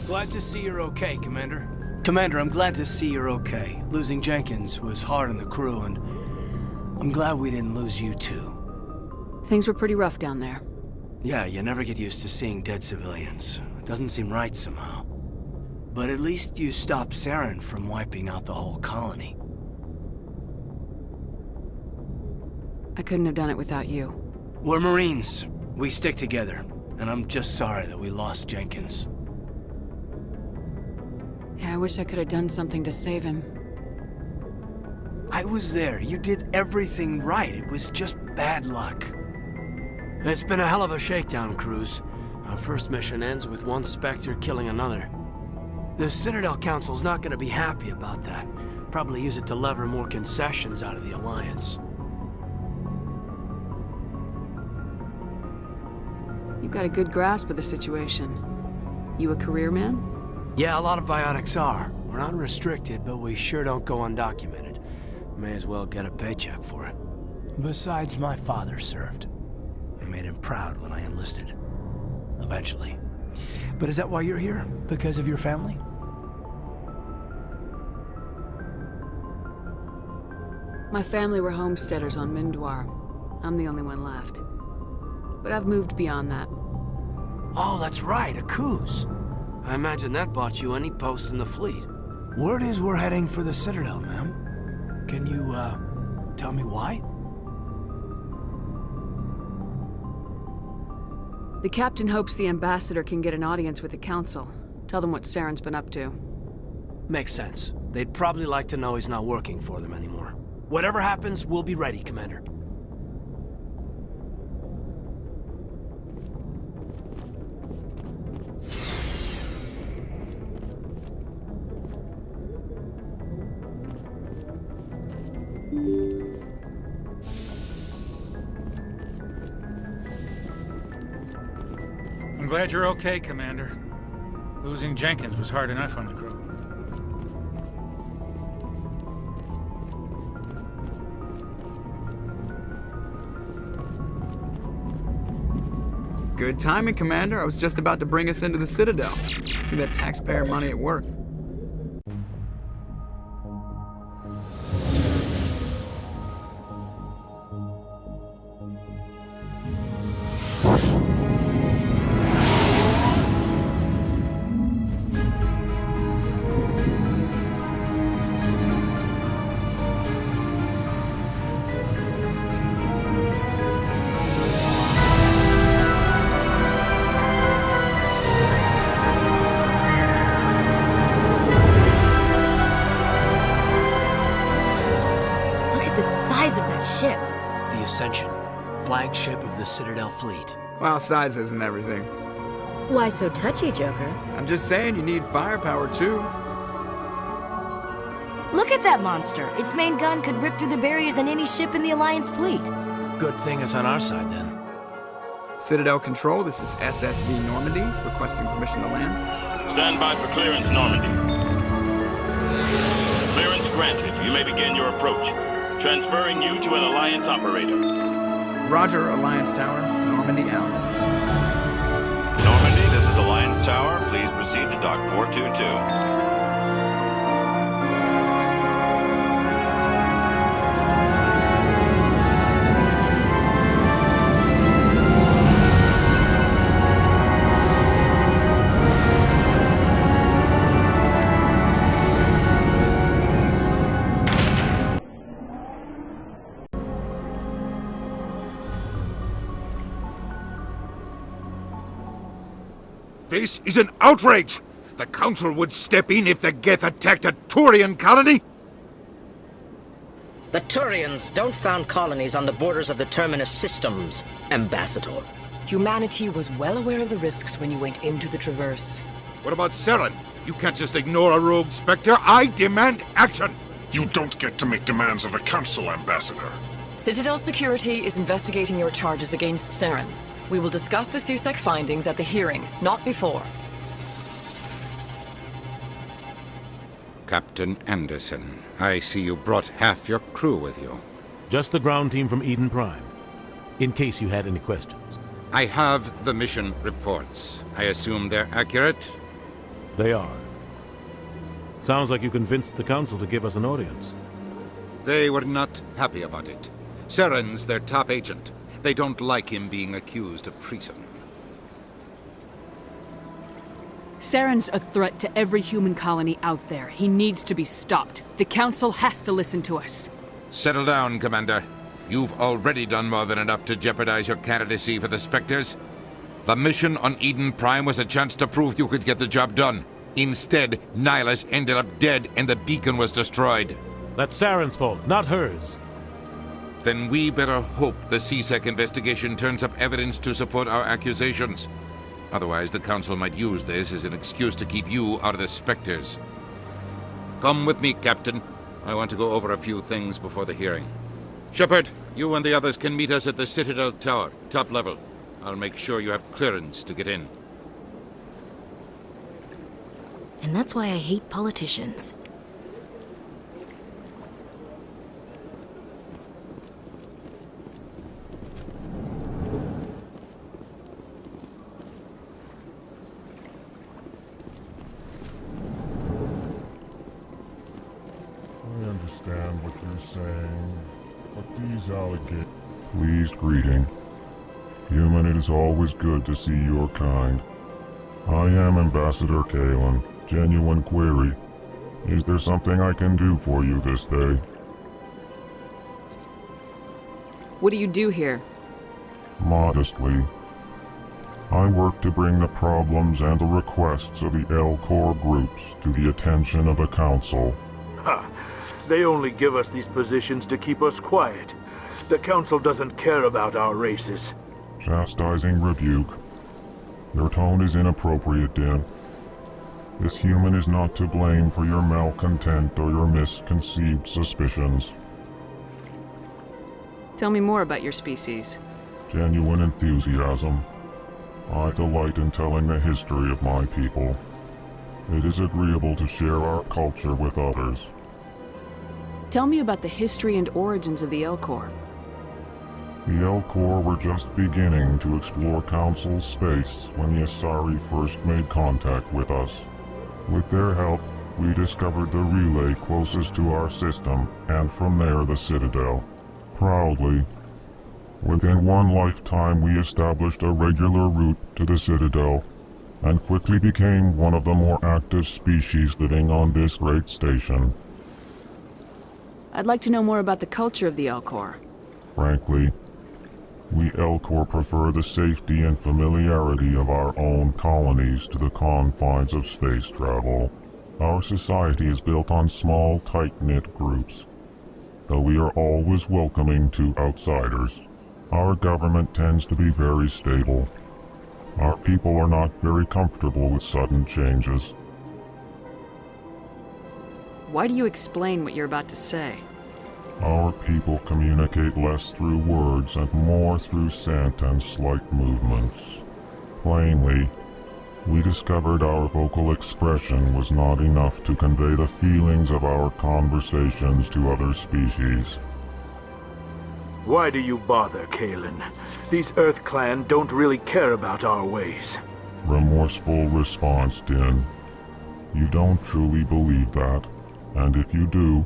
Glad to see you're okay, Commander. Commander, I'm glad to see you're okay. Losing Jenkins was hard on the crew, and I'm glad we didn't lose you too. Things were pretty rough down there. Yeah, you never get used to seeing dead civilians. It doesn't seem right somehow. But at least you stopped Saren from wiping out the whole colony. I couldn't have done it without you. We're Marines. We stick together. And I'm just sorry that we lost Jenkins. Yeah, I wish I could have done something to save him. I was there. You did everything right. It was just bad luck. It's been a hell of a shakedown, Cruz. Our first mission ends with one Spectre killing another. The Citadel Council's not gonna be happy about that. Probably use it to lever more concessions out of the Alliance. You've got a good grasp of the situation. You a career man? Yeah, a lot of biotics are. We're not restricted, but we sure don't go undocumented. May as well get a paycheck for it. Besides, my father served. I made him proud when I enlisted. Eventually. But is that why you're here? Because of your family? My family were homesteaders on Mindwar. I'm the only one left. But I've moved beyond that. Oh, that's right, a Coos. I imagine that bought you any post in the fleet. Word is we're heading for the Citadel, ma'am. Can you, tell me why? The captain hopes the ambassador can get an audience with the council. Tell them what Saren's been up to. Makes sense. They'd probably like to know he's not working for them anymore. Whatever happens, we'll be ready, Commander. I'm glad you're okay, Commander. Losing Jenkins was hard enough on the crew. Good timing, Commander. I was just about to bring us into the Citadel. See that taxpayer money at work. Ship. The Ascension, flagship of the Citadel fleet. Well, size isn't everything. Why so touchy, Joker? I'm just saying you need firepower, too. Look at that monster. Its main gun could rip through the barriers in any ship in the Alliance fleet. Good thing it's on our side, then. Citadel Control, this is SSV Normandy, requesting permission to land. Stand by for clearance, Normandy. Clearance granted. You may begin your approach. Transferring you to an Alliance operator. Roger, Alliance Tower. Normandy out. Normandy, this is Alliance Tower. Please proceed to Dock 422. This is an outrage! The Council would step in if the Geth attacked a Turian colony? The Turians don't found colonies on the borders of the Terminus systems, Ambassador. Humanity was well aware of the risks when you went into the Traverse. What about Saren? You can't just ignore a rogue Spectre. I demand action! You don't get to make demands of the Council, Ambassador. Citadel Security is investigating your charges against Saren. We will discuss the CSEC findings at the hearing, not before. Captain Anderson, I see you brought half your crew with you. Just the ground team from Eden Prime, in case you had any questions. I have the mission reports. I assume they're accurate? They are. Sounds like you convinced the Council to give us an audience. They were not happy about it. Saren's their top agent. They don't like him being accused of treason. Saren's a threat to every human colony out there. He needs to be stopped. The Council has to listen to us. Settle down, Commander. You've already done more than enough to jeopardize your candidacy for the Spectres. The mission on Eden Prime was a chance to prove you could get the job done. Instead, Nihilus ended up dead and the beacon was destroyed. That's Saren's fault, not hers. Then we better hope the CSEC investigation turns up evidence to support our accusations. Otherwise, the Council might use this as an excuse to keep you out of the Spectres. Come with me, Captain. I want to go over a few things before the hearing. Shepard, you and the others can meet us at the Citadel Tower, top level. I'll make sure you have clearance to get in. And that's why I hate politicians. I understand what you're saying, but these alligators... Pleased greeting. Human, it is always good to see your kind. I am Ambassador Kalen. Genuine query. Is there something I can do for you this day? What do you do here? Modestly. I work to bring the problems and the requests of the L-Corps groups to the attention of the Council. Ha! They only give us these positions to keep us quiet. The Council doesn't care about our races. Chastising rebuke. Your tone is inappropriate, Din. This human is not to blame for your malcontent or your misconceived suspicions. Tell me more about your species. Genuine enthusiasm. I delight in telling the history of my people. It is agreeable to share our culture with others. Tell me about the history and origins of the L-Corps. The L-Corps were just beginning to explore Council space when the Asari first made contact with us. With their help, we discovered the relay closest to our system, and from there the Citadel. Proudly, within one lifetime we established a regular route to the Citadel, and quickly became one of the more active species living on this great station. I'd like to know more about the culture of the L-Corps. Frankly, we L-Corps prefer the safety and familiarity of our own colonies to the confines of space travel. Our society is built on small, tight-knit groups, though we are always welcoming to outsiders. Our government tends to be very stable. Our people are not very comfortable with sudden changes. Why do you explain what you're about to say? Our people communicate less through words and more through scent and slight movements. Plainly, we discovered our vocal expression was not enough to convey the feelings of our conversations to other species. Why do you bother, Kalen? These Earth Clan don't really care about our ways. Remorseful response, Din. You don't truly believe that, and if you do,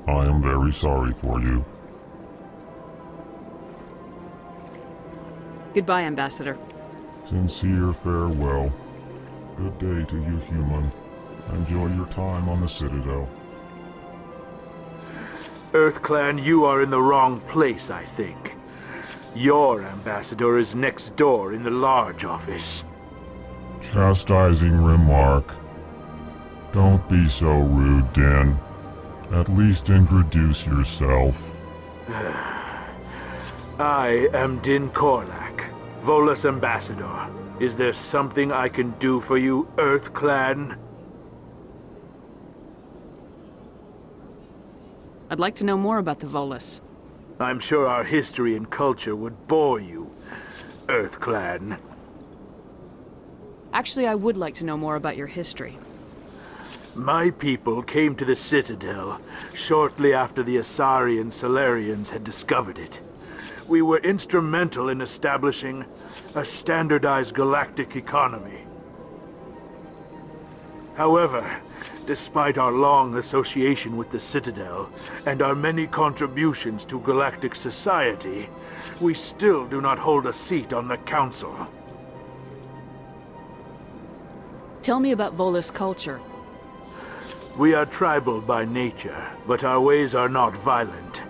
I am very sorry for you. Goodbye, Ambassador. Sincere farewell. Good day to you, human. Enjoy your time on the Citadel. Earth Clan, you are in the wrong place, I think. Your ambassador is next door in the large office. Chastising remark. Don't be so rude, Din. At least introduce yourself. I am Din Korlak, Volus Ambassador. Is there something I can do for you, Earth Clan? I'd like to know more about the Volus. I'm sure our history and culture would bore you, Earth Clan. Actually, I would like to know more about your history. My people came to the Citadel shortly after the Asari and Solarians had discovered it. We were instrumental in establishing a standardized galactic economy. However, despite our long association with the Citadel and our many contributions to galactic society, we still do not hold a seat on the Council. Tell me about Volus culture. We are tribal by nature, but our ways are not violent.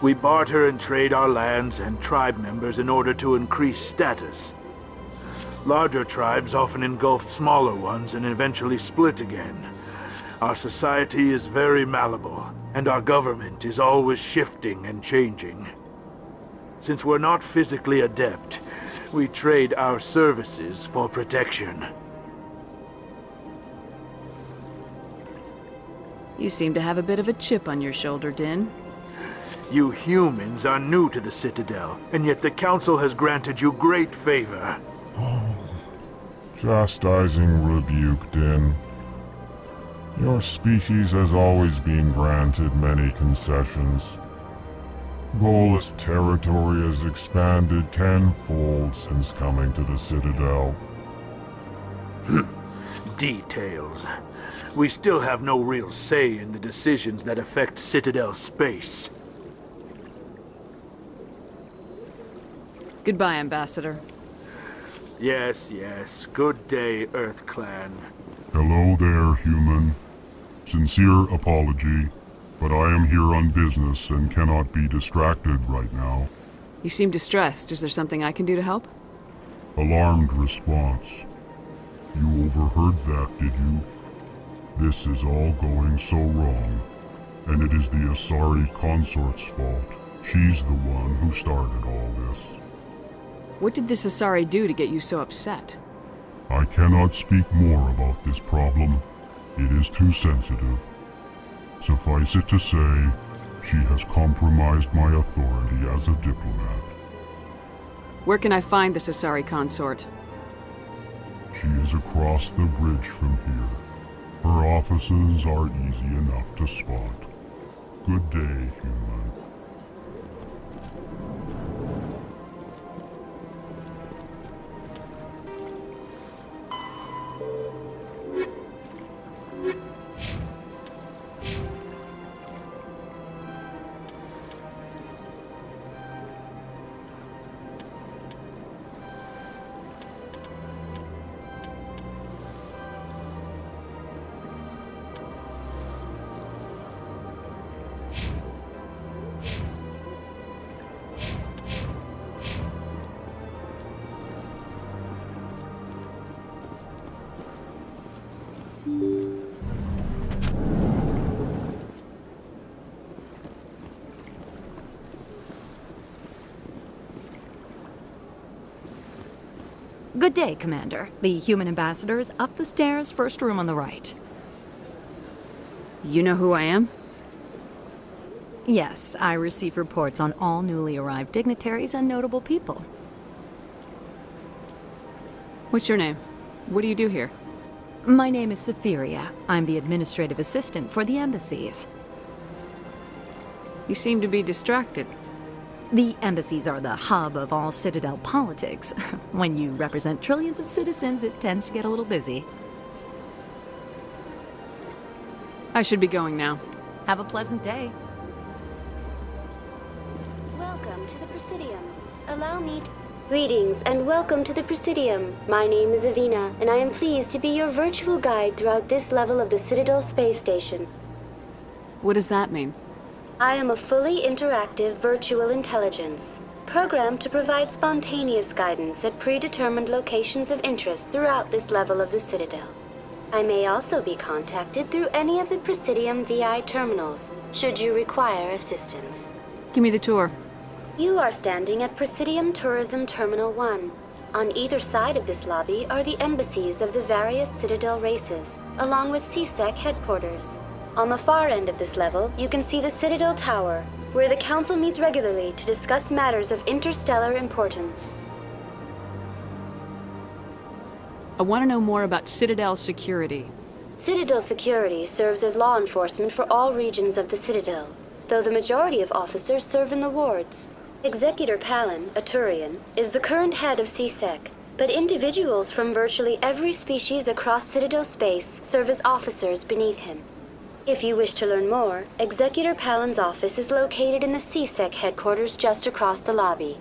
We barter and trade our lands and tribe members in order to increase status. Larger tribes often engulf smaller ones and eventually split again. Our society is very malleable, and our government is always shifting and changing. Since we're not physically adept, we trade our services for protection. You seem to have a bit of a chip on your shoulder, Din. You humans are new to the Citadel, and yet the Council has granted you great favor. Chastising rebuke, Din. Your species has always been granted many concessions. Volus territory has expanded tenfold since coming to the Citadel. Details. We still have no real say in the decisions that affect Citadel space. Goodbye, Ambassador. Yes, yes. Good day, Earth Clan. Hello there, human. Sincere apology, but I am here on business and cannot be distracted right now. You seem distressed. Is there something I can do to help? Alarmed response. You overheard that, did you? This is all going so wrong, and it is the Asari consort's fault. She's the one who started all this. What did this Asari do to get you so upset? I cannot speak more about this problem. It is too sensitive. Suffice it to say, she has compromised my authority as a diplomat. Where can I find this Asari consort? She is across the bridge from here. Her offices are easy enough to spot. Good day, human. Good day, Commander. The human ambassador is up the stairs, first room on the right. You know who I am? Yes, I receive reports on all newly arrived dignitaries and notable people. What's your name? What do you do here? My name is Safiria. I'm the administrative assistant for the embassies. You seem to be distracted. The embassies are the hub of all Citadel politics. When you represent trillions of citizens, it tends to get a little busy. I should be going now. Have a pleasant day. Welcome to the Presidium. Allow me to... Greetings and welcome to the Presidium. My name is Avina, and I am pleased to be your virtual guide throughout this level of the Citadel space station. What does that mean? I am a fully interactive virtual intelligence, programmed to provide spontaneous guidance at predetermined locations of interest throughout this level of the Citadel. I may also be contacted through any of the Presidium VI terminals, should you require assistance. Give me the tour. You are standing at Presidium Tourism Terminal 1. On either side of this lobby are the embassies of the various Citadel races, along with CSEC headquarters. On the far end of this level, you can see the Citadel Tower, where the Council meets regularly to discuss matters of interstellar importance. I want to know more about Citadel security. Citadel security serves as law enforcement for all regions of the Citadel, though the majority of officers serve in the wards. Executor Palin, a Turian, is the current head of CSEC. but individuals from virtually every species across Citadel space serve as officers beneath him. If you wish to learn more, Executor Pallen's office is located in the CSEC headquarters just across the lobby.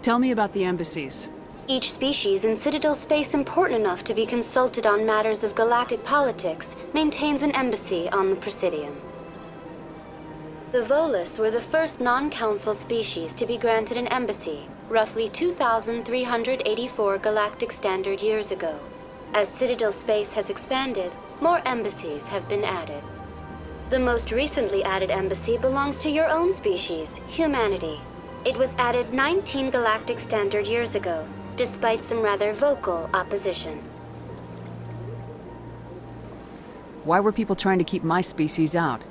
Tell me about the embassies. Each species in Citadel space important enough to be consulted on matters of galactic politics maintains an embassy on the Presidium. The Volus were the first non-council species to be granted an embassy, roughly 2,384 galactic standard years ago. As Citadel space has expanded, more embassies have been added. The most recently added embassy belongs to your own species, humanity. It was added 19 galactic standard years ago, despite some rather vocal opposition. Why were people trying to keep my species out?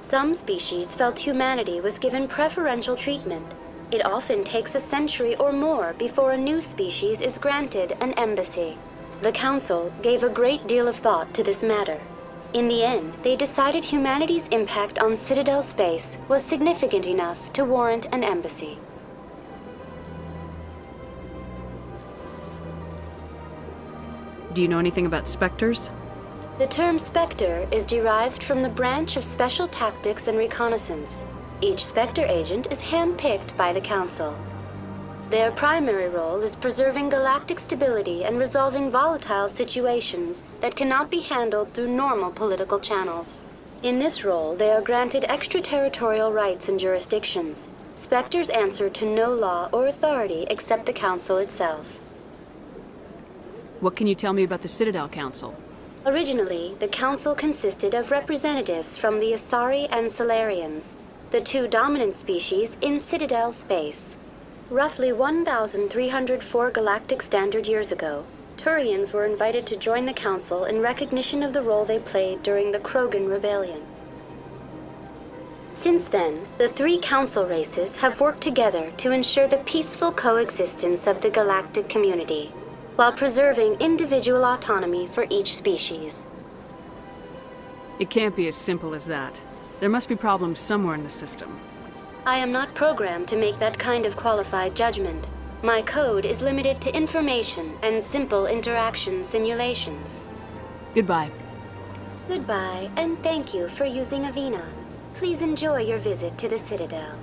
Some species felt humanity was given preferential treatment. It often takes a century or more before a new species is granted an embassy. The Council gave a great deal of thought to this matter. In the end, they decided humanity's impact on Citadel space was significant enough to warrant an embassy. Do you know anything about Spectres? The term Spectre is derived from the branch of Special Tactics and Reconnaissance. Each Spectre agent is handpicked by the Council. Their primary role is preserving galactic stability and resolving volatile situations that cannot be handled through normal political channels. In this role, they are granted extraterritorial rights and jurisdictions. Spectres answer to no law or authority except the Council itself. What can you tell me about the Citadel Council? Originally, the Council consisted of representatives from the Asari and Solarians, the two dominant species in Citadel space. Roughly 1,304 galactic standard years ago, Turians were invited to join the Council in recognition of the role they played during the Krogan Rebellion. Since then, the three Council races have worked together to ensure the peaceful coexistence of the galactic community, while preserving individual autonomy for each species. It can't be as simple as that. There must be problems somewhere in the system. I am not programmed to make that kind of qualified judgment. My code is limited to information and simple interaction simulations. Goodbye. Goodbye, and thank you for using Avina. Please enjoy your visit to the Citadel.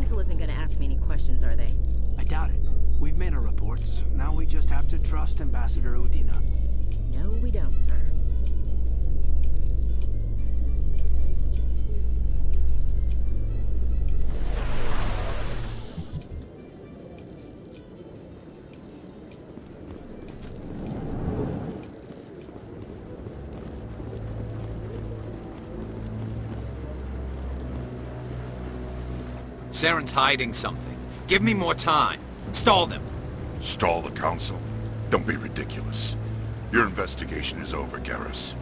Council isn't going to ask me any questions, are they? I doubt it. We've made our reports. Now we just have to trust Ambassador Udina. No, we don't, sir. Saren's hiding something. Give me more time. Stall them. Stall the Council? Don't be ridiculous. Your investigation is over, Garrus.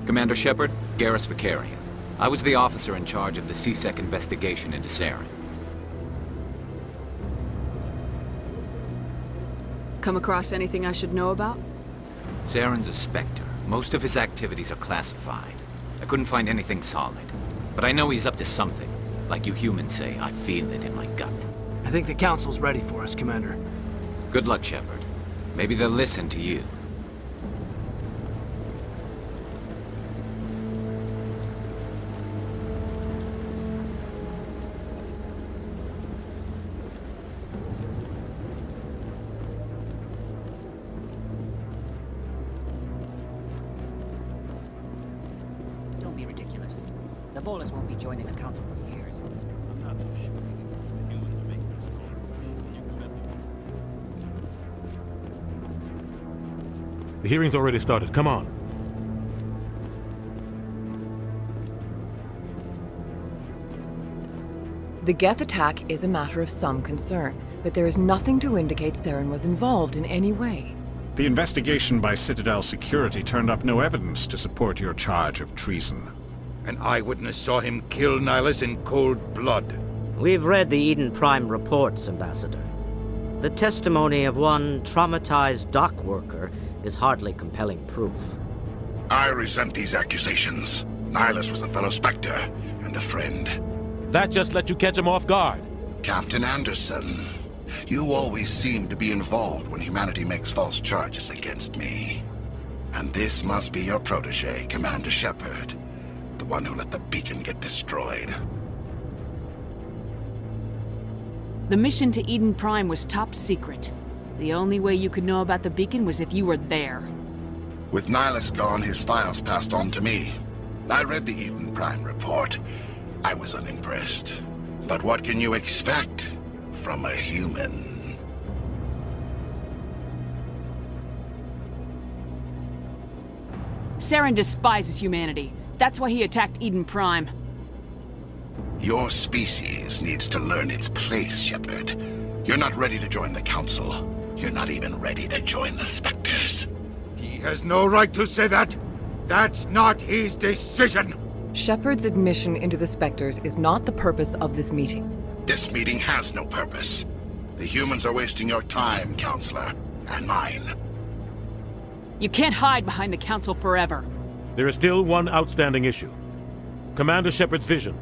Commander Shepard, Garrus Vicarian. I was the officer in charge of the CSEC investigation into Saren. Come across anything I should know about? Saren's a Spectre. Most of his activities are classified. I couldn't find anything solid. But I know he's up to something. Like you humans say, I feel it in my gut. I think the Council's ready for us, Commander. Good luck, Shepard. Maybe they'll listen to you. Don't be ridiculous. The Volus won't be joining the Council for years. I'm not so sure. The humans are making a strong push. Can you commit me? The hearing's already started. Come on. The Geth attack is a matter of some concern, but there is nothing to indicate Saren was involved in any way. The investigation by Citadel security turned up no evidence to support your charge of treason. An eyewitness saw him kill Nihilus in cold blood. We've read the Eden Prime reports, Ambassador. The testimony of one traumatized dock worker is hardly compelling proof. I resent these accusations. Nihilus was a fellow Spectre and a friend. That just let you catch him off guard. Captain Anderson, you always seem to be involved when humanity makes false charges against me. And this must be your protege, Commander Shepard. The one who let the beacon get destroyed. The mission to Eden Prime was top secret. The only way you could know about the beacon was if you were there. With Nihilus gone, his files passed on to me. I read the Eden Prime report. I was unimpressed. But what can you expect from a human? Saren despises humanity. That's why he attacked Eden Prime. Your species needs to learn its place, Shepard. You're not ready to join the Council. You're not even ready to join the Spectres. He has no right to say that. That's not his decision. Shepard's admission into the Spectres is not the purpose of this meeting. This meeting has no purpose. The humans are wasting your time, Counselor, and mine. You can't hide behind the Council forever. There is still one outstanding issue. Commander Shepard's vision.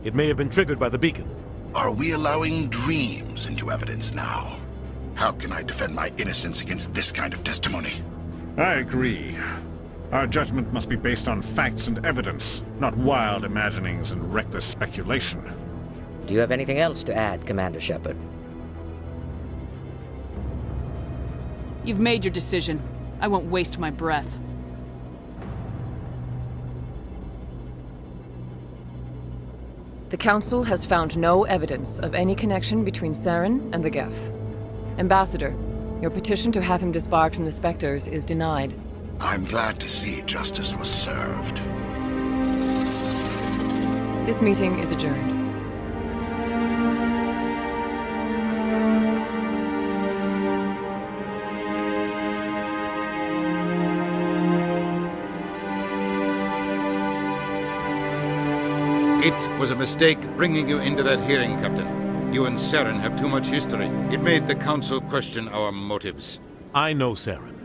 It may have been triggered by the beacon. Are we allowing dreams into evidence now? How can I defend my innocence against this kind of testimony? I agree. Our judgment must be based on facts and evidence, not wild imaginings and reckless speculation. Do you have anything else to add, Commander Shepard? You've made your decision. I won't waste my breath. The Council has found no evidence of any connection between Saren and the Geth. Ambassador, your petition to have him disbarred from the Spectres is denied. I'm glad to see justice was served. This meeting is adjourned. It was a mistake bringing you into that hearing, Captain. You and Saren have too much history. It made the Council question our motives. I know Saren.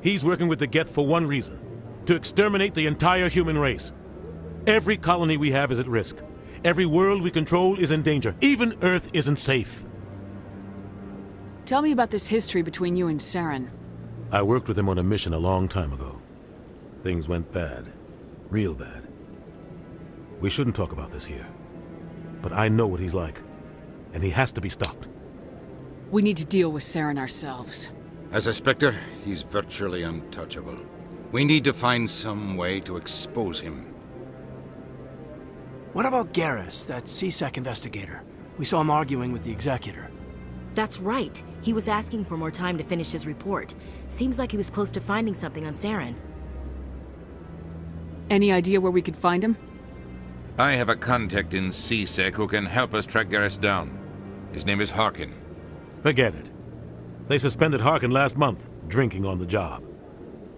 He's working with the Geth for one reason. To exterminate the entire human race. Every colony we have is at risk. Every world we control is in danger. Even Earth isn't safe. Tell me about this history between you and Saren. I worked with him on a mission a long time ago. Things went bad. Real bad. We shouldn't talk about this here. But I know what he's like. And he has to be stopped. We need to deal with Saren ourselves. As a Spectre, he's virtually untouchable. We need to find some way to expose him. What about Garrus, that CSEC investigator? We saw him arguing with the Executor. That's right. He was asking for more time to finish his report. Seems like he was close to finding something on Saren. Any idea where we could find him? I have a contact in CSEC who can help us track Garrus down. His name is Harkin. Forget it. They suspended Harkin last month, drinking on the job.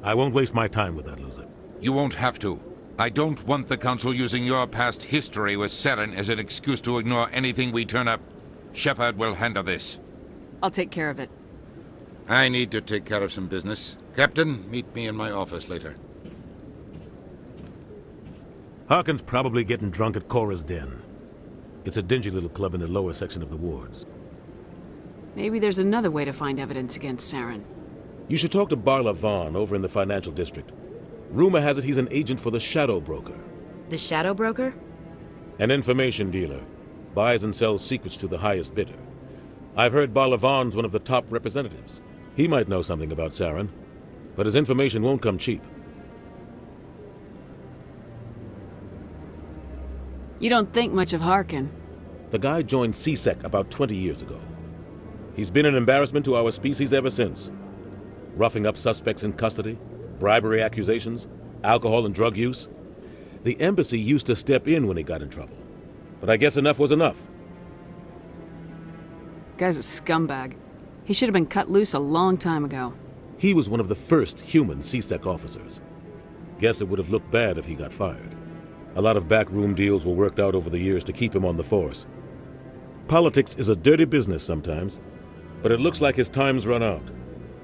I won't waste my time with that loser. You won't have to. I don't want the Council using your past history with Saren as an excuse to ignore anything we turn up. Shepard will handle this. I'll take care of it. I need to take care of some business. Captain, meet me in my office later. Harkin's probably getting drunk at Cora's Den. It's a dingy little club in the lower section of the wards. Maybe there's another way to find evidence against Saren. You should talk to Barla Vaughn over in the financial district. Rumor has it he's an agent for the Shadow Broker. The Shadow Broker? An information dealer. Buys and sells secrets to the highest bidder. I've heard Barla Vaughn's one of the top representatives. He might know something about Saren, but his information won't come cheap. You don't think much of Harkin? The guy joined CSEC about 20 years ago. He's been an embarrassment to our species ever since. Roughing up suspects in custody, bribery accusations, alcohol and drug use. The embassy used to step in when he got in trouble. But I guess enough was enough. Guy's a scumbag. He should have been cut loose a long time ago. He was one of the first human CSEC officers. Guess it would have looked bad if he got fired. A lot of backroom deals were worked out over the years to keep him on the force. Politics is a dirty business sometimes, but it looks like his time's run out.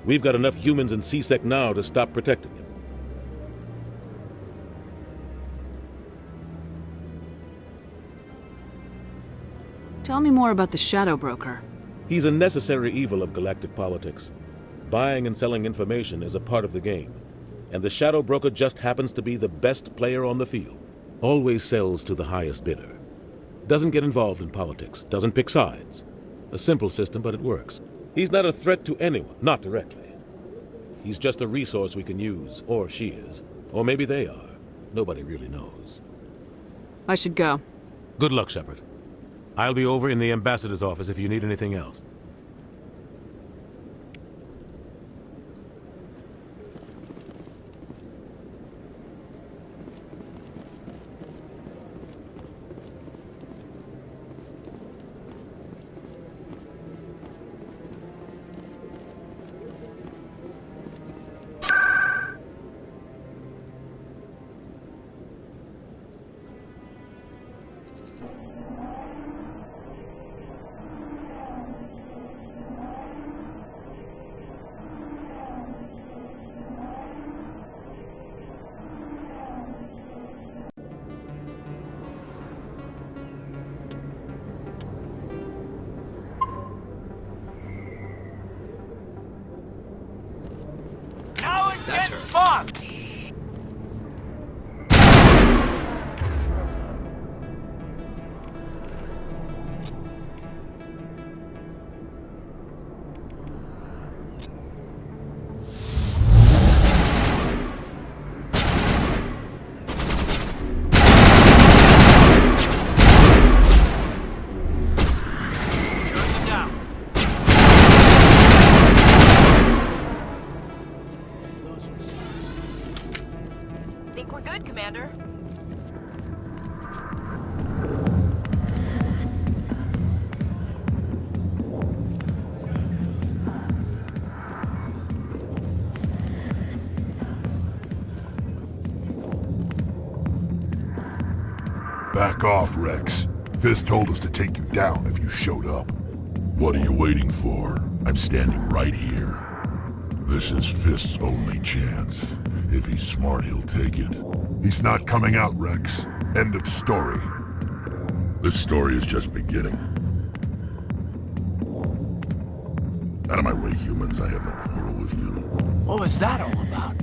We've got enough humans in CSEC now to stop protecting him. Tell me more about the Shadow Broker. He's a necessary evil of galactic politics. Buying and selling information is a part of the game, and the Shadow Broker just happens to be the best player on the field. Always sells to the highest bidder. Doesn't get involved in politics, doesn't pick sides. A simple system, but it works. He's not a threat to anyone, not directly. He's just a resource we can use, or she is. Or maybe they are. Nobody really knows. I should go. Good luck, Shepard. I'll be over in the ambassador's office if you need anything else. That's her. Fun! Think we're good, Commander. Back off, Rex. Fisk told us to take you down if you showed up. What are you waiting for? I'm standing right here. This is Fisk's only chance. If he's smart, he'll take it. He's not coming out, Rex. End of story. This story is just beginning. Out of my way, humans. I have no quarrel with you. What was that all about?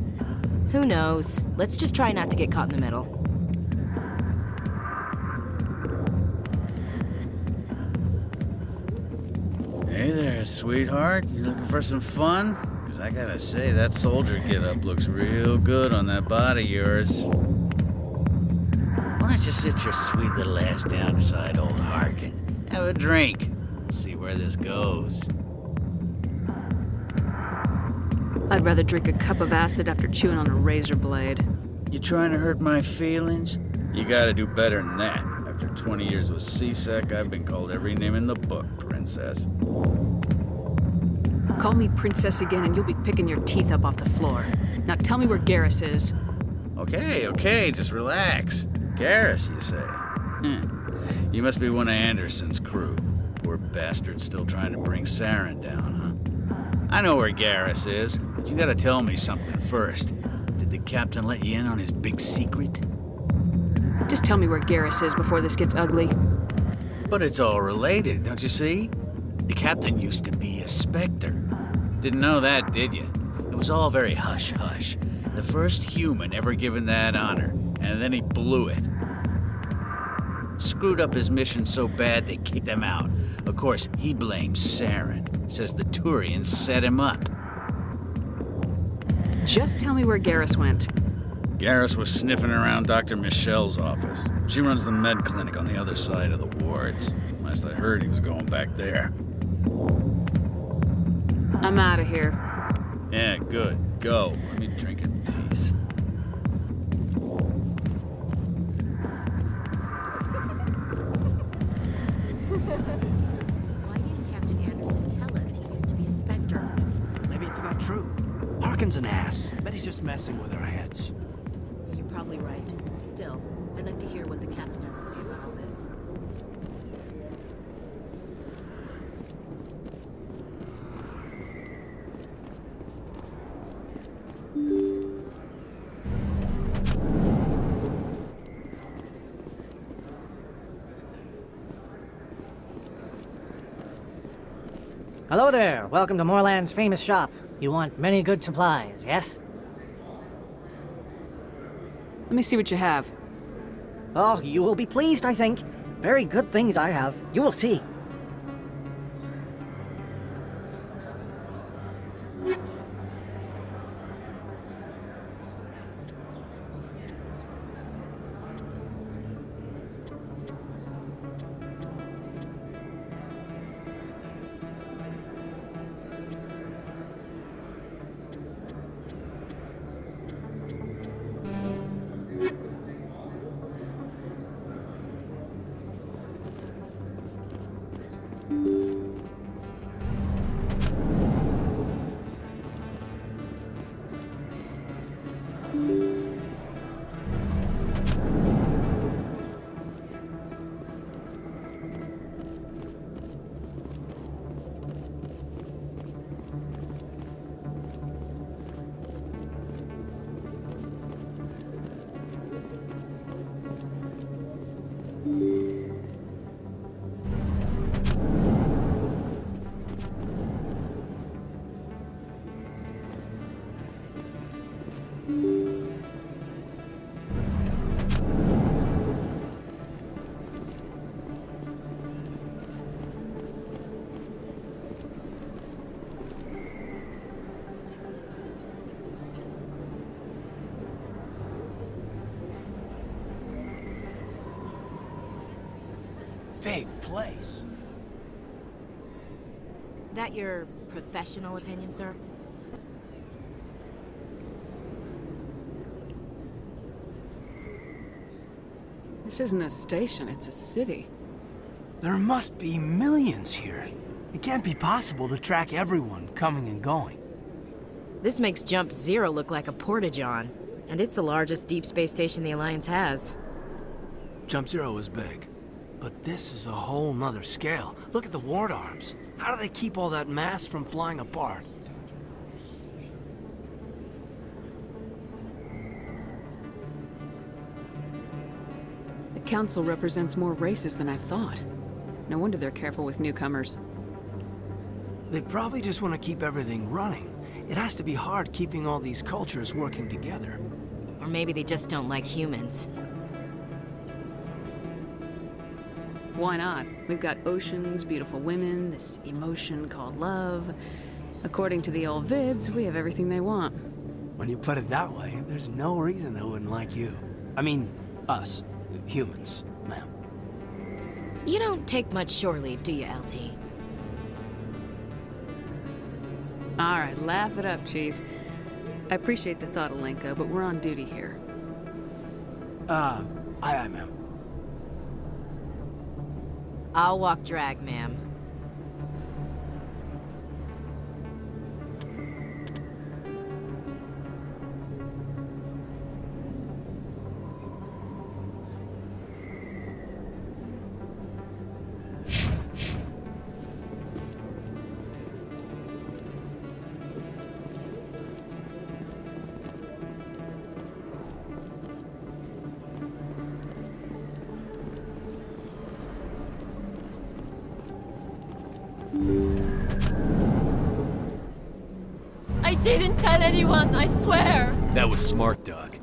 Who knows? Let's just try not to get caught in the middle. Hey there, sweetheart. You looking for some fun? Because I gotta say, that soldier get-up looks real good on that body of yours. Why don't you sit your sweet little ass down beside old Harkin? Have a drink. We'll see where this goes. I'd rather drink a cup of acid after chewing on a razor blade. You trying to hurt my feelings? You gotta do better than that. After 20 years with CSEC, I've been called every name in the book, Princess. Call me Princess again and you'll be picking your teeth up off the floor. Now tell me where Garrus is. Okay, just relax. Garrus, you say? You must be one of Anderson's crew. Poor bastard still trying to bring Saren down, huh? I know where Garrus is, but you gotta tell me something first. Did the captain let you in on his big secret? Just tell me where Garrus is before this gets ugly. But it's all related, don't you see? The captain used to be a Spectre. Didn't know that, did you? It was all very hush-hush. The first human ever given that honor, and then he blew it. Screwed up his mission so bad they kicked him out. Of course, he blames Saren. Says the Turians set him up. Just tell me where Garrus went. Garrus was sniffing around Dr. Michelle's office. She runs the med clinic on the other side of the wards. Last I heard, he was going back there. I'm out of here. Yeah, good. Go. Let me drink in peace. Why didn't Captain Anderson tell us he used to be a Spectre? Maybe it's not true. Harkin's an ass. Bet he's just messing with our heads. You're probably right. Still, I'd like to hear what the captain has to say about all this. Hello there. Welcome to Moorland's famous shop. You want many good supplies, yes? Let me see what you have. Oh, you will be pleased, I think. Very good things I have. You will see. Big place. That your professional opinion, sir? This isn't a station, it's a city. There must be millions here. It can't be possible to track everyone coming and going. This makes Jump Zero look like a porta-john, and it's the largest deep space station the Alliance has. Jump Zero is big, but this is a whole nother scale. Look at the ward arms. How do they keep all that mass from flying apart? The Council represents more races than I thought. No wonder they're careful with newcomers. They probably just want to keep everything running. It has to be hard keeping all these cultures working together. Or maybe they just don't like humans. Why not? We've got oceans, beautiful women, this emotion called love. According to the old vids, we have everything they want. When you put it that way, there's no reason they wouldn't like you. I mean, us. Humans, ma'am. You don't take much shore leave, do you, LT? All right, laugh it up, Chief. I appreciate the thought, Alenka, but we're on duty here. Aye, ma'am. I'll walk drag, ma'am. I didn't tell anyone, I swear! That was smart, Doc.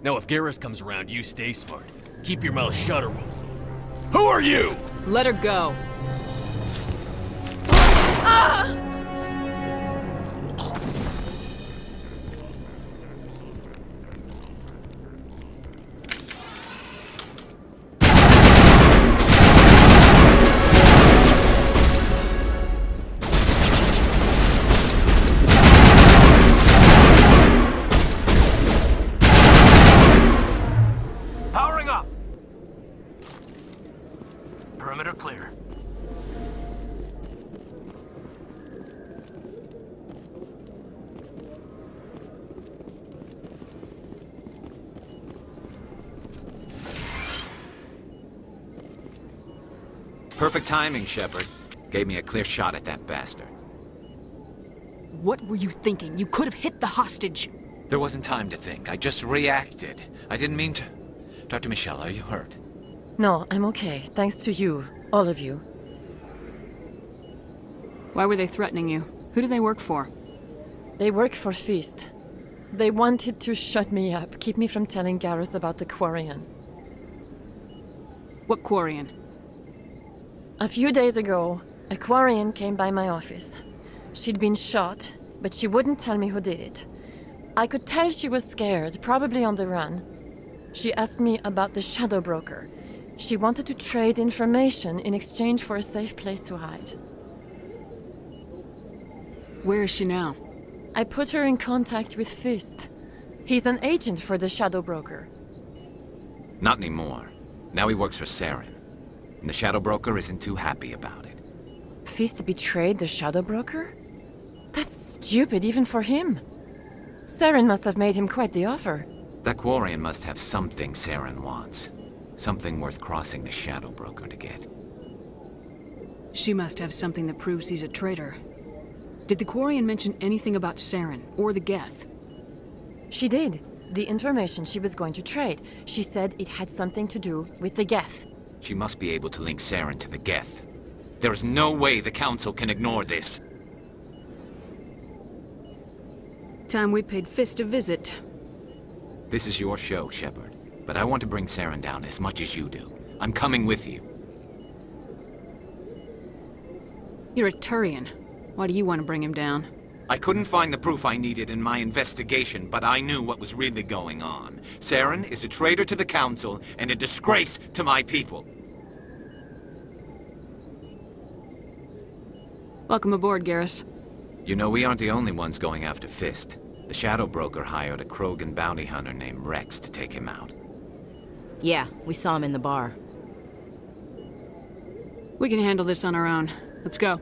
Now if Garrus comes around, you stay smart. Keep your mouth shut or we'll... Who are you? Let her go. Ah! Powering up! Perimeter clear. Perfect timing, Shepard. Gave me a clear shot at that bastard. What were you thinking? You could have hit the hostage. There wasn't time to think. I just reacted. I didn't mean to... Dr. Michelle, are you hurt? No, I'm okay. Thanks to you. All of you. Why were they threatening you? Who do they work for? They work for Feast. They wanted to shut me up, keep me from telling Garrus about the Quarian. What Quarian? A few days ago, a Quarian came by my office. She'd been shot, but she wouldn't tell me who did it. I could tell she was scared, probably on the run. She asked me about the Shadow Broker. She wanted to trade information in exchange for a safe place to hide. Where is she now? I put her in contact with Fist. He's an agent for the Shadow Broker. Not anymore. Now he works for Saren. And the Shadow Broker isn't too happy about it. Fist betrayed the Shadow Broker? That's stupid even for him. Saren must have made him quite the offer. That Quarian must have something Saren wants. Something worth crossing the Shadow Broker to get. She must have something that proves he's a traitor. Did the Quarian mention anything about Saren or the Geth? She did. The information she was going to trade. She said it had something to do with the Geth. She must be able to link Saren to the Geth. There is no way the Council can ignore this. Time we paid Fist a visit. This is your show, Shepard. But I want to bring Saren down as much as you do. I'm coming with you. You're a Turian. Why do you want to bring him down? I couldn't find the proof I needed in my investigation, but I knew what was really going on. Saren is a traitor to the Council and a disgrace to my people. Welcome aboard, Garrus. You know, we aren't the only ones going after Fist. The Shadow Broker hired a Krogan bounty hunter named Rex to take him out. Yeah, we saw him in the bar. We can handle this on our own. Let's go.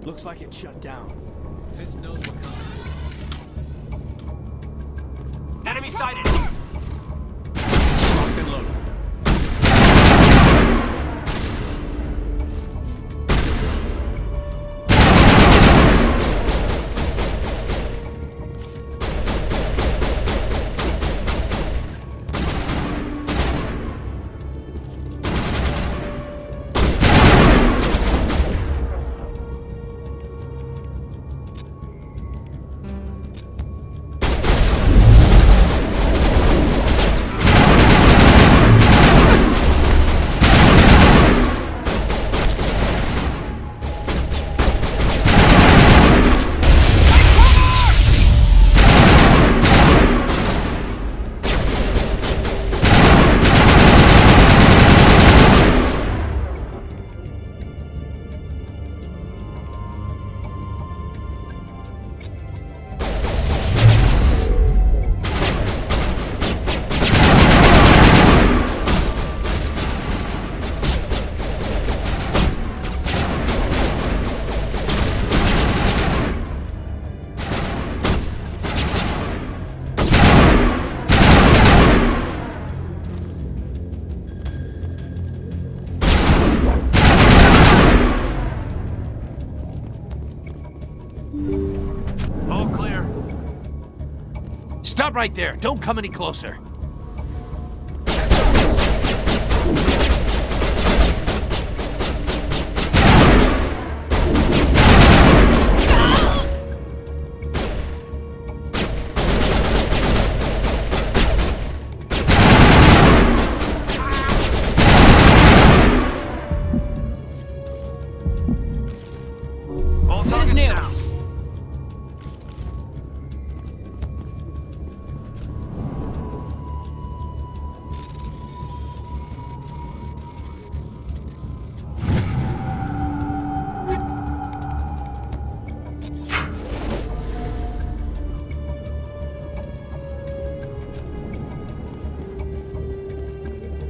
Looks like it's shut down. Fist knows what comes. Enemy sighted! Locked and loaded. All clear. Stop right there. Don't come any closer. All targets down.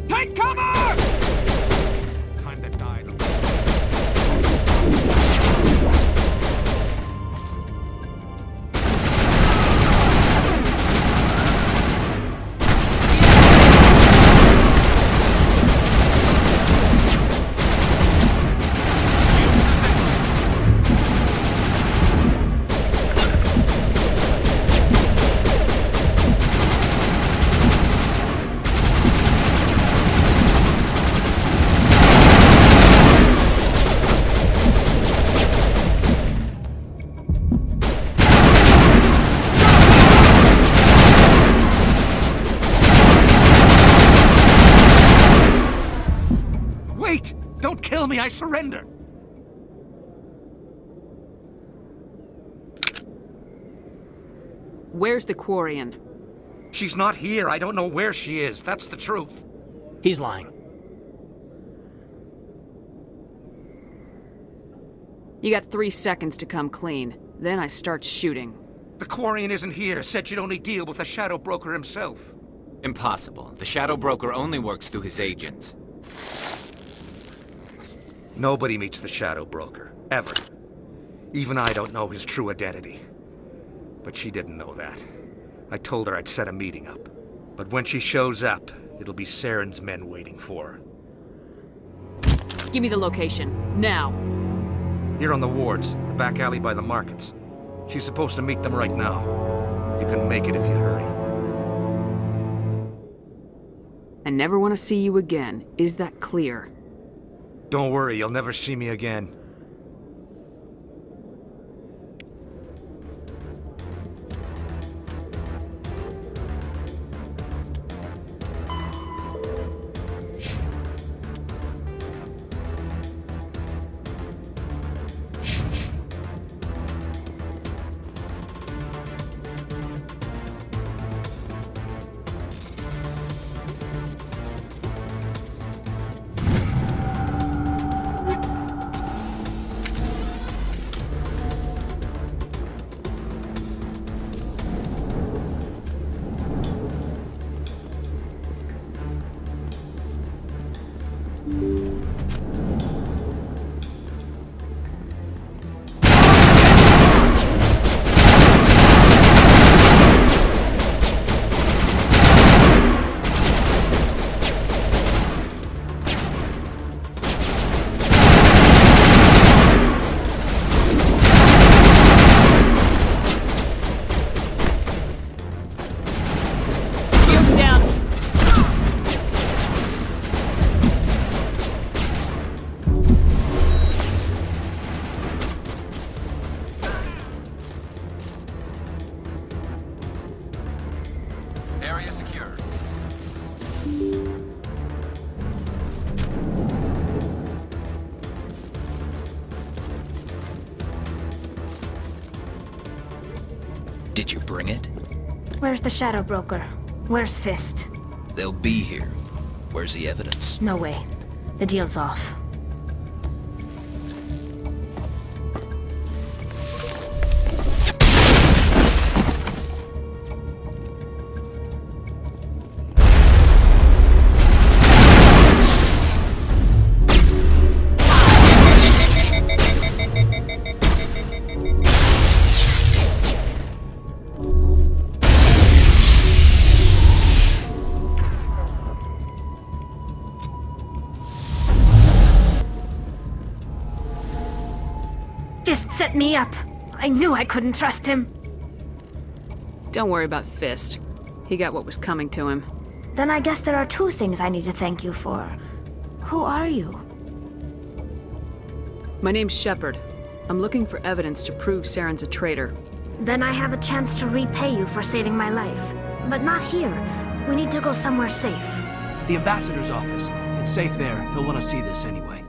Take cover! Time to die. Wait! Don't kill me, I surrender! Where's the Quarian? She's not here. I don't know where she is. That's the truth. He's lying. You got 3 seconds to come clean. Then I start shooting. The Quarian isn't here. Said she'd only deal with the Shadow Broker himself. Impossible. The Shadow Broker only works through his agents. Nobody meets the Shadow Broker. Ever. Even I don't know his true identity. But she didn't know that. I told her I'd set a meeting up. But when she shows up, it'll be Saren's men waiting for her. Give me the location. Now. Here on the wards, the back alley by the markets. She's supposed to meet them right now. You can make it if you hurry. I never want to see you again. Is that clear? Don't worry, you'll never see me again. Did you bring it? Where's the Shadow Broker? Where's Fist? They'll be here. Where's the evidence? No way. The deal's off. Fist set me up. I knew I couldn't trust him. Don't worry about Fist. He got what was coming to him. Then I guess there are two things I need to thank you for. Who are you? My name's Shepard. I'm looking for evidence to prove Saren's a traitor. Then I have a chance to repay you for saving my life. But not here. We need to go somewhere safe. The ambassador's office. It's safe there. He'll want to see this anyway.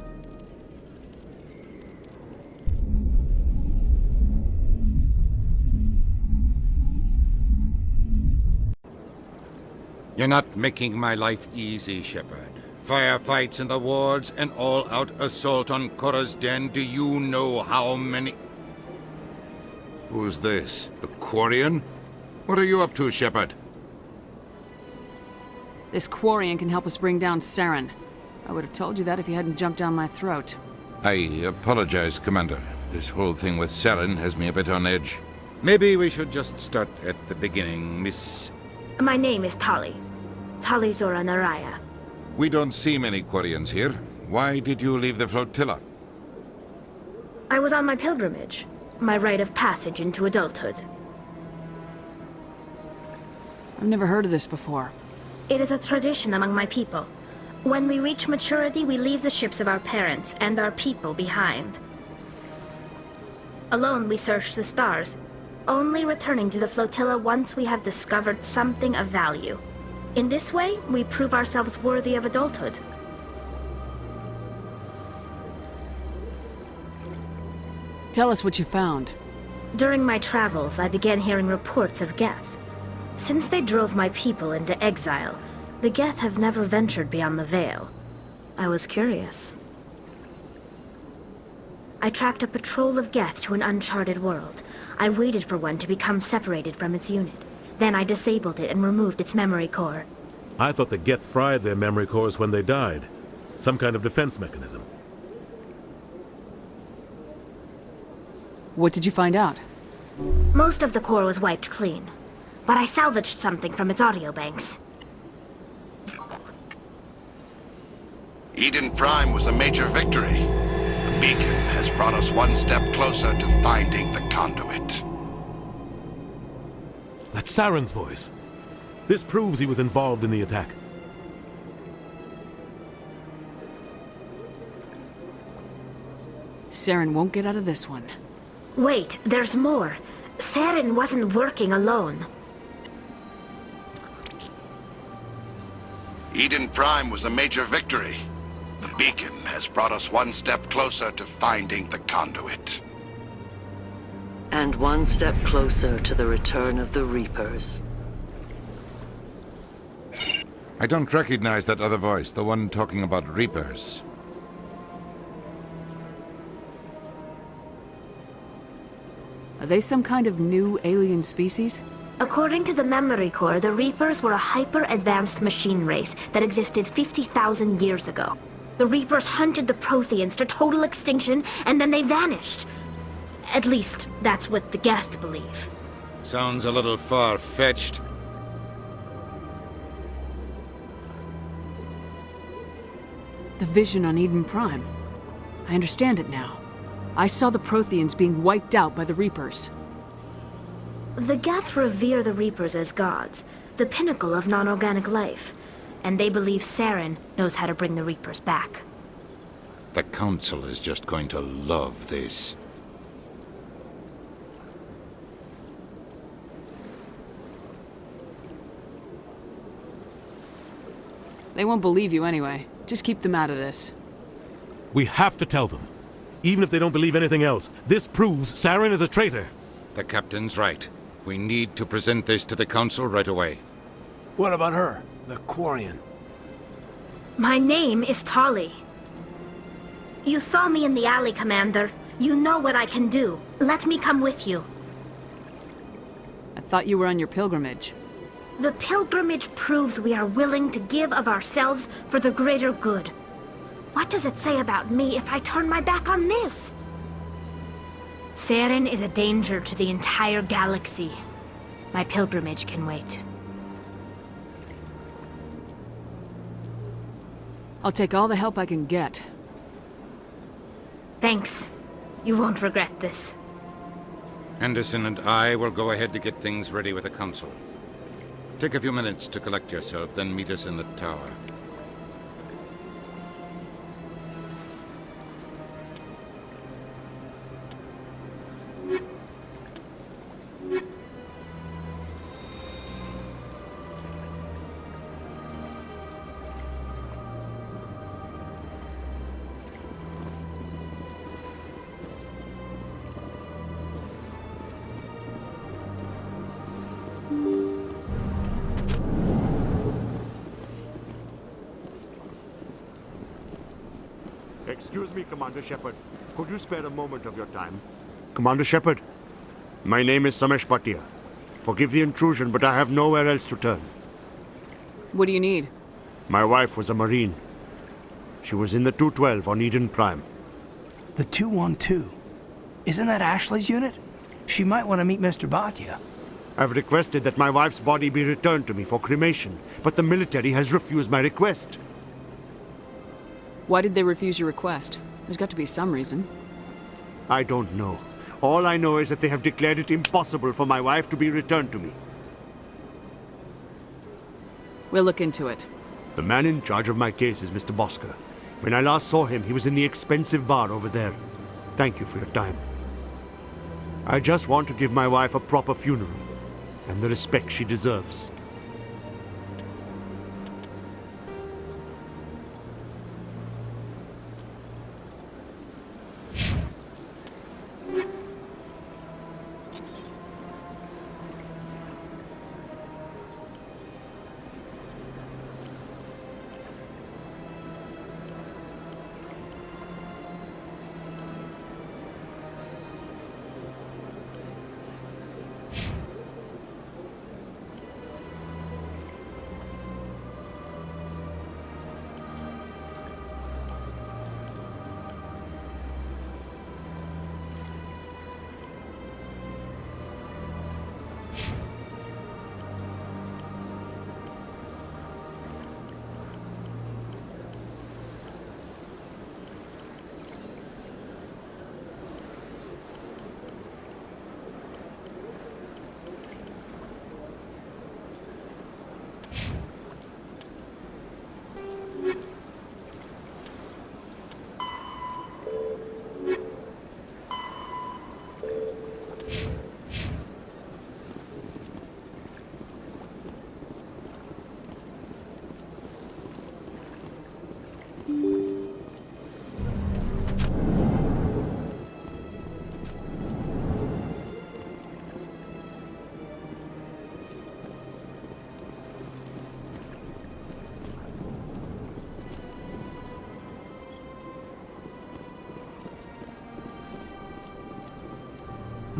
You're not making my life easy, Shepard. Firefights in the wards, an all-out assault on Korra's den. Do you know how many... Who's this? The Quarian? What are you up to, Shepard? This Quarian can help us bring down Saren. I would have told you that if you hadn't jumped down my throat. I apologize, Commander. This whole thing with Saren has me a bit on edge. Maybe we should just start at the beginning, Miss... My name is Tali. Tali Zora Naraya. We don't see many Quarians here. Why did you leave the flotilla? I was on my pilgrimage. My rite of passage into adulthood. I've never heard of this before. It is a tradition among my people. When we reach maturity, we leave the ships of our parents and our people behind. Alone, we search the stars, only returning to the flotilla once we have discovered something of value. In this way, we prove ourselves worthy of adulthood. Tell us what you found. During my travels, I began hearing reports of Geth. Since they drove my people into exile, the Geth have never ventured beyond the Veil. I was curious. I tracked a patrol of Geth to an uncharted world. I waited for one to become separated from its unit. Then I disabled it and removed its memory core. I thought the Geth fried their memory cores when they died. Some kind of defense mechanism. What did you find out? Most of the core was wiped clean, but I salvaged something from its audio banks. Eden Prime was a major victory. The beacon has brought us one step closer to finding the conduit. That's Saren's voice. This proves he was involved in the attack. Saren won't get out of this one. Wait, there's more. Saren wasn't working alone. Eden Prime was a major victory. The beacon has brought us one step closer to finding the conduit. And one step closer to the return of the Reapers. I don't recognize that other voice, the one talking about Reapers. Are they some kind of new alien species? According to the memory core, the Reapers were a hyper-advanced machine race that existed 50,000 years ago. The Reapers hunted the Protheans to total extinction, and then they vanished. At least, that's what the Geth believe. Sounds a little far-fetched. The vision on Eden Prime. I understand it now. I saw the Protheans being wiped out by the Reapers. The Geth revere the Reapers as gods, the pinnacle of non-organic life. And they believe Saren knows how to bring the Reapers back. The Council is just going to love this. They won't believe you anyway. Just keep them out of this. We have to tell them. Even if they don't believe anything else, this proves Saren is a traitor. The captain's right. We need to present this to the Council right away. What about her, the Quarian? My name is Tali. You saw me in the alley, Commander. You know what I can do. Let me come with you. I thought you were on your pilgrimage. The pilgrimage proves we are willing to give of ourselves for the greater good. What does it say about me if I turn my back on this? Saren is a danger to the entire galaxy. My pilgrimage can wait. I'll take all the help I can get. Thanks. You won't regret this. Anderson and I will go ahead to get things ready with the Council. Take a few minutes to collect yourself, then meet us in the tower. Excuse me, Commander Shepard. Could you spare a moment of your time? Commander Shepard, my name is Samesh Bhatia. Forgive the intrusion, but I have nowhere else to turn. What do you need? My wife was a Marine. She was in the 212 on Eden Prime. The 212? Isn't that Ashley's unit? She might want to meet Mr. Bhatia. I've requested that my wife's body be returned to me for cremation, but the military has refused my request. Why did they refuse your request? There's got to be some reason. I don't know. All I know is that they have declared it impossible for my wife to be returned to me. We'll look into it. The man in charge of my case is Mr. Bosker. When I last saw him, he was in the expensive bar over there. Thank you for your time. I just want to give my wife a proper funeral, and the respect she deserves.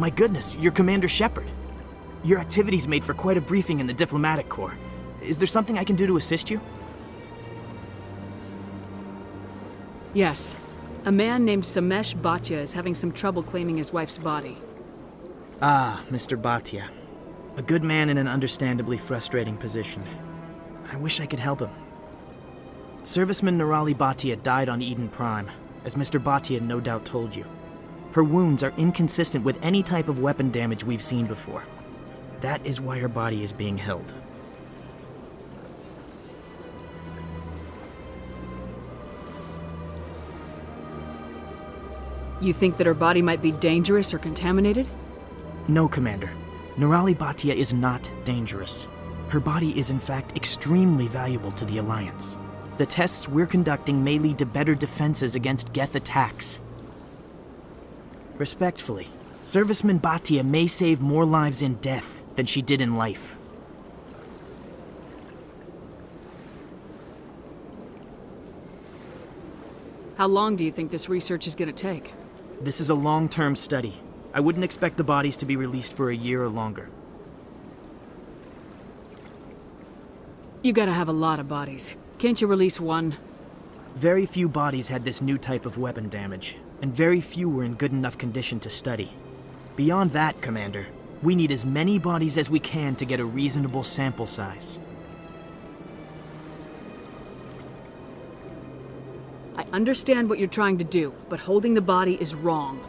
My goodness, you're Commander Shepard. Your activities made for quite a briefing in the Diplomatic Corps. Is there something I can do to assist you? Yes. A man named Samesh Bhatia is having some trouble claiming his wife's body. Ah, Mr. Bhatia. A good man in an understandably frustrating position. I wish I could help him. Serviceman Nirali Bhatia died on Eden Prime, as Mr. Bhatia no doubt told you. Her wounds are inconsistent with any type of weapon damage we've seen before. That is why her body is being held. You think that her body might be dangerous or contaminated? No, Commander. Nirali Bhatia is not dangerous. Her body is in fact extremely valuable to the Alliance. The tests we're conducting may lead to better defenses against Geth attacks. Respectfully, Serviceman Bhatia may save more lives in death than she did in life. How long do you think this research is gonna take? This is a long-term study. I wouldn't expect the bodies to be released for a year or longer. You gotta have a lot of bodies. Can't you release one? Very few bodies had this new type of weapon damage, and very few were in good enough condition to study. Beyond that, Commander, we need as many bodies as we can to get a reasonable sample size. I understand what you're trying to do, but holding the body is wrong.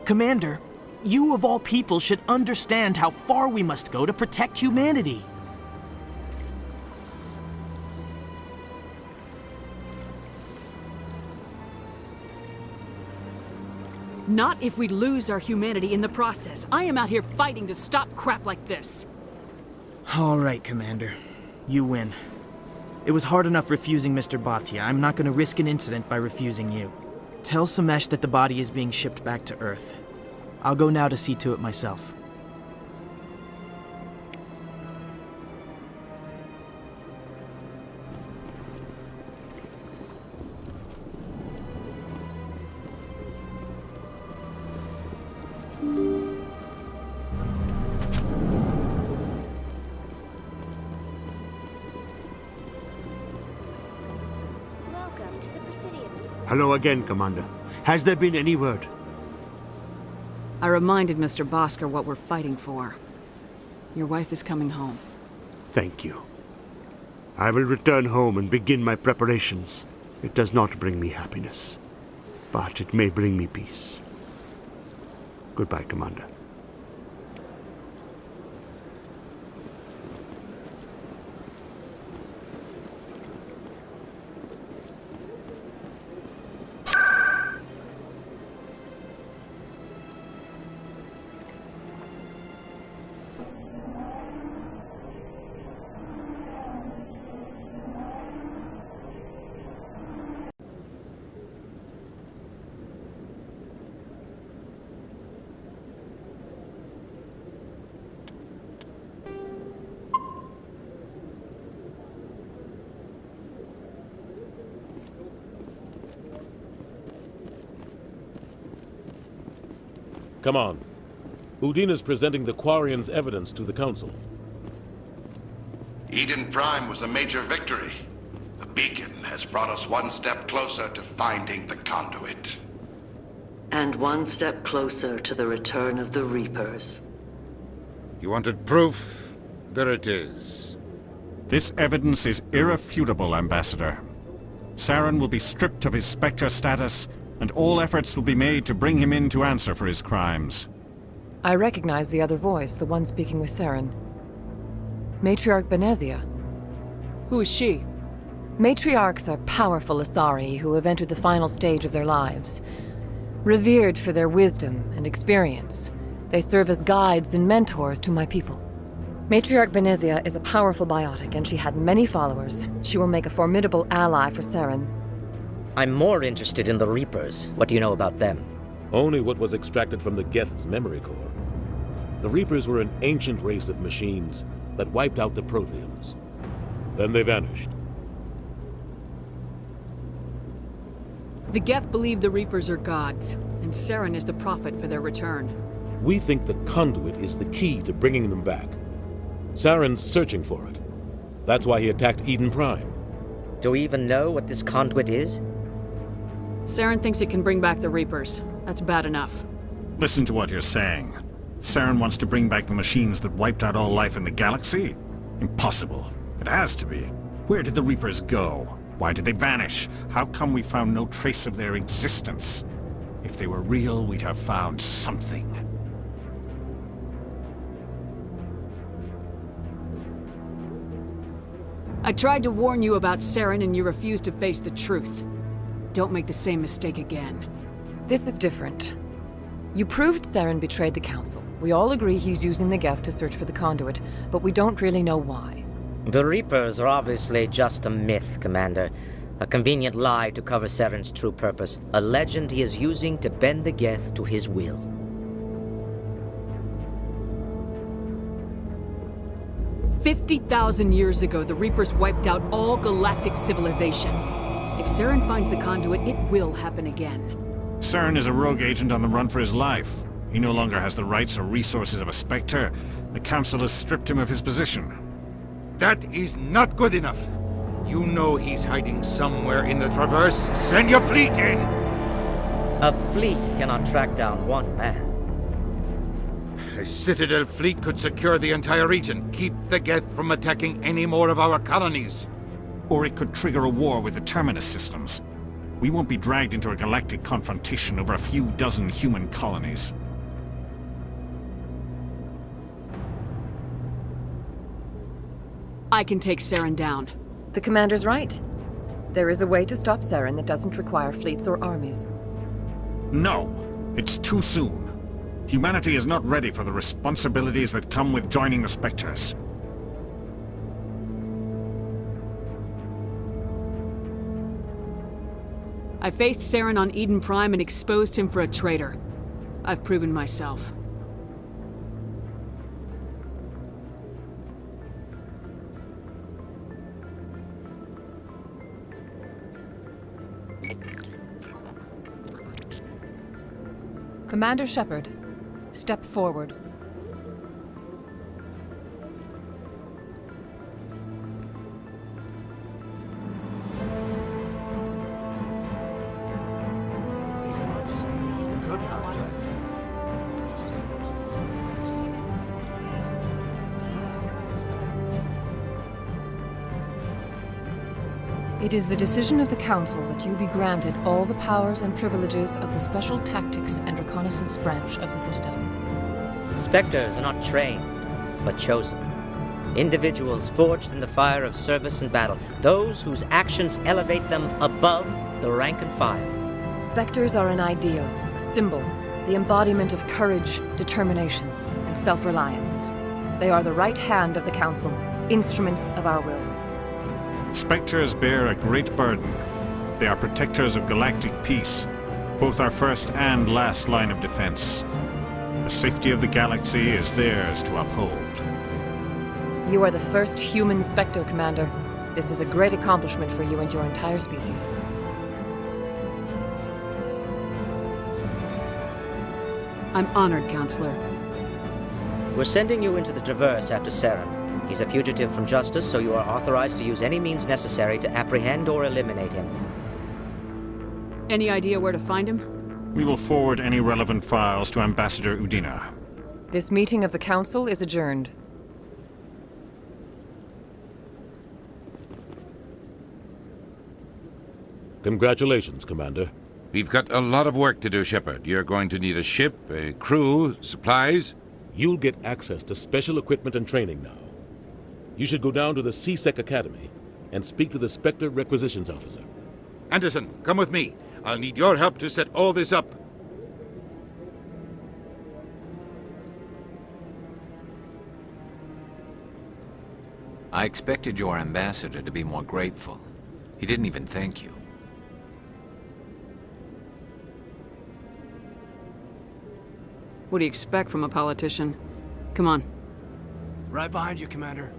Commander, you of all people should understand how far we must go to protect humanity. Not if we lose our humanity in the process. I am out here fighting to stop crap like this. All right, Commander. You win. It was hard enough refusing Mr. Bhatia. I'm not going to risk an incident by refusing you. Tell Samesh that the body is being shipped back to Earth. I'll go now to see to it myself. Hello again, Commander. Has there been any word? I reminded Mr. Bhaskar what we're fighting for. Your wife is coming home. Thank you. I will return home and begin my preparations. It does not bring me happiness, but it may bring me peace. Goodbye, Commander. Come on. Udina's presenting the Quarian's evidence to the Council. Eden Prime was a major victory. The beacon has brought us one step closer to finding the conduit. And one step closer to the return of the Reapers. You wanted proof? There it is. This evidence is irrefutable, Ambassador. Saren will be stripped of his Spectre status, and all efforts will be made to bring him in to answer for his crimes. I recognize the other voice, the one speaking with Saren. Matriarch Benezia. Who is she? Matriarchs are powerful Asari who have entered the final stage of their lives. Revered for their wisdom and experience, they serve as guides and mentors to my people. Matriarch Benezia is a powerful biotic, and she had many followers. She will make a formidable ally for Saren. I'm more interested in the Reapers. What do you know about them? Only what was extracted from the Geth's memory core. The Reapers were an ancient race of machines that wiped out the Protheans. Then they vanished. The Geth believe the Reapers are gods, and Saren is the prophet for their return. We think the conduit is the key to bringing them back. Saren's searching for it. That's why he attacked Eden Prime. Do we even know what this conduit is? Saren thinks it can bring back the Reapers. That's bad enough. Listen to what you're saying. Saren wants to bring back the machines that wiped out all life in the galaxy? Impossible. It has to be. Where did the Reapers go? Why did they vanish? How come we found no trace of their existence? If they were real, we'd have found something. I tried to warn you about Saren and you refused to face the truth. Don't make the same mistake again. This is different. You proved Saren betrayed the Council. We all agree he's using the Geth to search for the conduit, but we don't really know why. The Reapers are obviously just a myth, Commander. A convenient lie to cover Saren's true purpose. A legend he is using to bend the Geth to his will. 50,000 years ago, the Reapers wiped out all galactic civilization. If Saren finds the conduit, it will happen again. Saren is a rogue agent on the run for his life. He no longer has the rights or resources of a Spectre. The Council has stripped him of his position. That is not good enough. You know he's hiding somewhere in the Traverse. Send your fleet in! A fleet cannot track down one man. A Citadel fleet could secure the entire region, keep the Geth from attacking any more of our colonies. Or it could trigger a war with the Terminus systems. We won't be dragged into a galactic confrontation over a few dozen human colonies. I can take Saren down. The commander's right. There is a way to stop Saren that doesn't require fleets or armies. No, it's too soon. Humanity is not ready for the responsibilities that come with joining the Spectres. I faced Saren on Eden Prime and exposed him for a traitor. I've proven myself. Commander Shepard, step forward. It is the decision of the Council that you be granted all the powers and privileges of the Special Tactics and Reconnaissance Branch of the Citadel. Spectres are not trained, but chosen. Individuals forged in the fire of service and battle, those whose actions elevate them above the rank and file. Spectres are an ideal, a symbol, the embodiment of courage, determination, and self-reliance. They are the right hand of the Council, instruments of our will. Spectres bear a great burden. They are protectors of galactic peace, both our first and last line of defense. The safety of the galaxy is theirs to uphold. You are the first human Spectre, Commander. This is a great accomplishment for you and your entire species. I'm honored, Counselor. We're sending you into the Traverse after Saren. He's a fugitive from justice, so you are authorized to use any means necessary to apprehend or eliminate him. Any idea where to find him? We will forward any relevant files to Ambassador Udina. This meeting of the Council is adjourned. Congratulations, Commander. We've got a lot of work to do, Shepard. You're going to need a ship, a crew, supplies. You'll get access to special equipment and training now. You should go down to the CSEC Academy and speak to the Spectre Requisitions Officer. Anderson, come with me. I'll need your help to set all this up. I expected your ambassador to be more grateful. He didn't even thank you. What do you expect from a politician? Come on. Right behind you, Commander.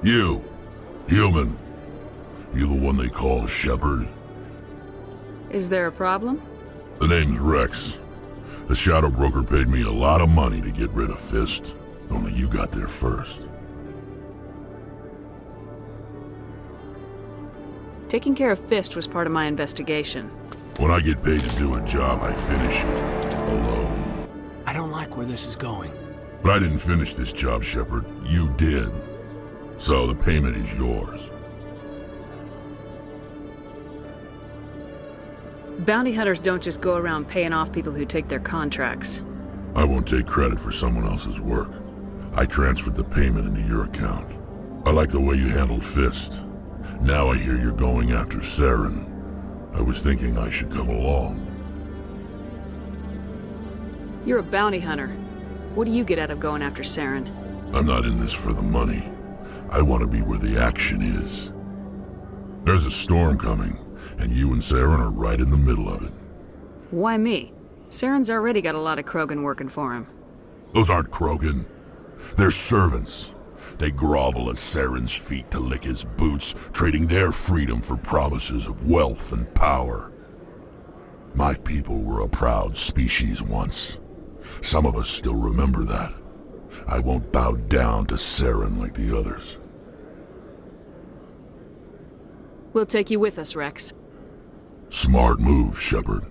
You. Human. You the one they call Shepard? Is there a problem? The name's Rex. The Shadow Broker paid me a lot of money to get rid of Fist. Only you got there first. Taking care of Fist was part of my investigation. When I get paid to do a job, I finish it. Alone. I don't like where this is going. But I didn't finish this job, Shepard. You did. So the payment is yours. Bounty hunters don't just go around paying off people who take their contracts. I won't take credit for someone else's work. I transferred the payment into your account. I like the way you handled Fist. Now I hear you're going after Saren. I was thinking I should come along. You're a bounty hunter. What do you get out of going after Saren? I'm not in this for the money. I want to be where the action is. There's a storm coming, and you and Saren are right in the middle of it. Why me? Saren's already got a lot of Krogan working for him. Those aren't Krogan. They're servants. They grovel at Saren's feet to lick his boots, trading their freedom for promises of wealth and power. My people were a proud species once. Some of us still remember that. I won't bow down to Saren like the others. We'll take you with us, Rex. Smart move, Shepard.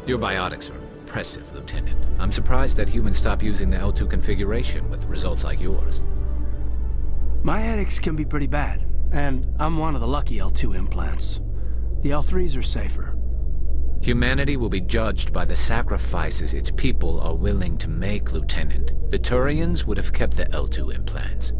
Your biotics are impressive, Lieutenant. I'm surprised that humans stop using the L2 configuration with results like yours. My headaches can be pretty bad, and I'm one of the lucky L2 implants. The L3s are safer. Humanity will be judged by the sacrifices its people are willing to make, Lieutenant. The Turians would have kept the L2 implants.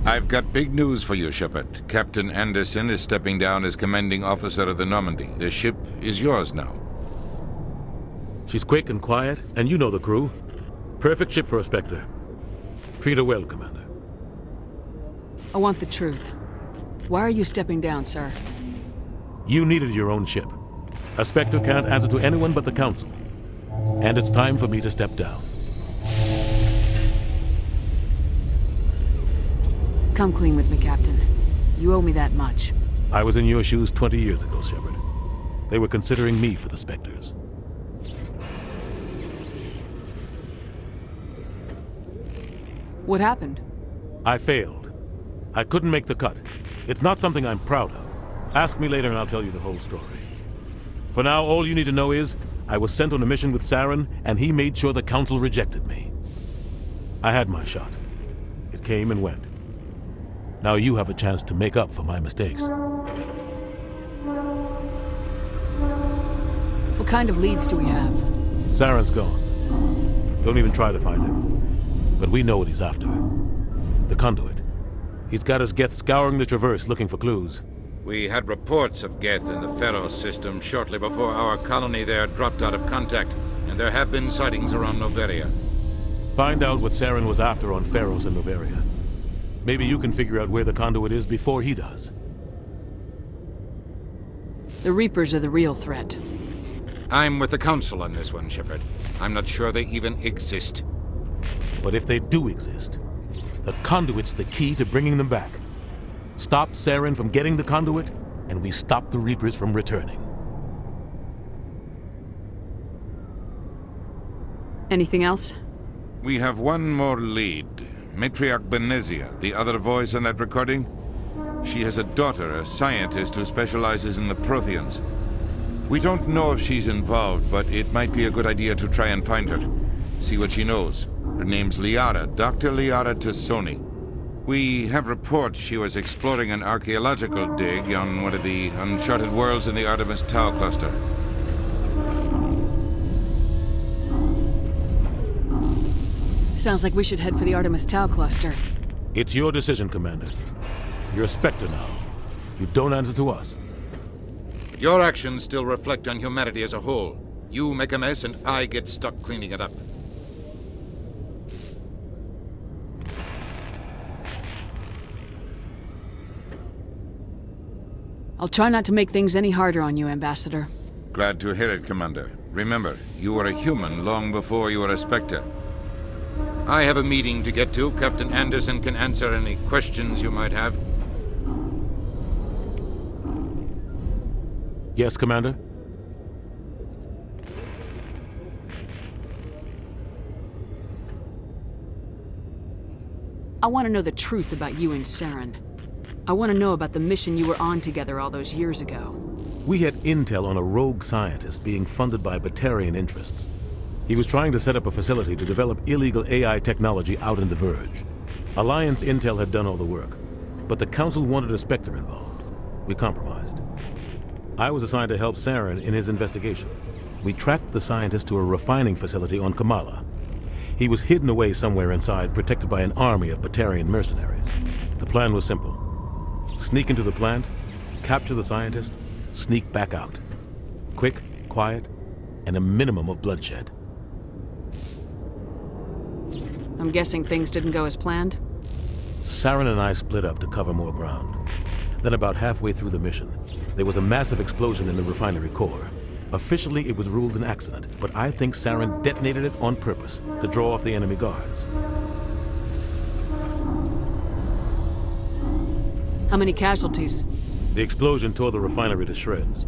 I've got big news for you, Shepard. Captain Anderson is stepping down as commanding officer of the Normandy. The ship is yours now. She's quick and quiet, and you know the crew. Perfect ship for a Spectre. Treat her well, Commander. I want the truth. Why are you stepping down, sir? You needed your own ship. A Spectre can't answer to anyone but the Council. And it's time for me to step down. Come clean with me, Captain. You owe me that much. I was in your shoes 20 years ago, Shepard. They were considering me for the Spectres. What happened? I failed. I couldn't make the cut. It's not something I'm proud of. Ask me later and I'll tell you the whole story. For now, all you need to know is, I was sent on a mission with Saren, and he made sure the Council rejected me. I had my shot. It came and went. Now you have a chance to make up for my mistakes. What kind of leads do we have? Saren's gone. Don't even try to find him. But we know what he's after. The conduit. He's got us Geth scouring the Traverse looking for clues. We had reports of Geth in the Pharos system shortly before our colony there dropped out of contact, and there have been sightings around Noveria. Find out what Saren was after on Pharos and Noveria. Maybe you can figure out where the conduit is before he does. The Reapers are the real threat. I'm with the Council on this one, Shepard. I'm not sure they even exist. But if they do exist, the conduit's the key to bringing them back. Stop Saren from getting the conduit, and we stop the Reapers from returning. Anything else? We have one more lead. Matriarch Benezia, the other voice in that recording. She has a daughter, a scientist who specializes in the Protheans. We don't know if she's involved, but it might be a good idea to try and find her. See what she knows. Her name's Liara, Dr. Liara Tassoni. We have reports she was exploring an archaeological dig on one of the uncharted worlds in the Artemis Tau cluster. Sounds like we should head for the Artemis Tau cluster. It's your decision, Commander. You're a Spectre now. You don't answer to us. Your actions still reflect on humanity as a whole. You make a mess and I get stuck cleaning it up. I'll try not to make things any harder on you, Ambassador. Glad to hear it, Commander. Remember, you were a human long before you were a Spectre. I have a meeting to get to. Captain Anderson can answer any questions you might have. Yes, Commander? I want to know the truth about you and Saren. I want to know about the mission you were on together all those years ago. We had intel on a rogue scientist being funded by Batarian interests. He was trying to set up a facility to develop illegal AI technology out in the Verge. Alliance intel had done all the work, but the Council wanted a Spectre involved. We compromised. I was assigned to help Saren in his investigation. We tracked the scientist to a refining facility on Kamala. He was hidden away somewhere inside, protected by an army of Batarian mercenaries. The plan was simple. Sneak into the plant, capture the scientist, sneak back out. Quick, quiet, and a minimum of bloodshed. I'm guessing things didn't go as planned? Saren and I split up to cover more ground. Then about halfway through the mission, there was a massive explosion in the refinery core. Officially, it was ruled an accident, but I think Saren detonated it on purpose to draw off the enemy guards. How many casualties? The explosion tore the refinery to shreds.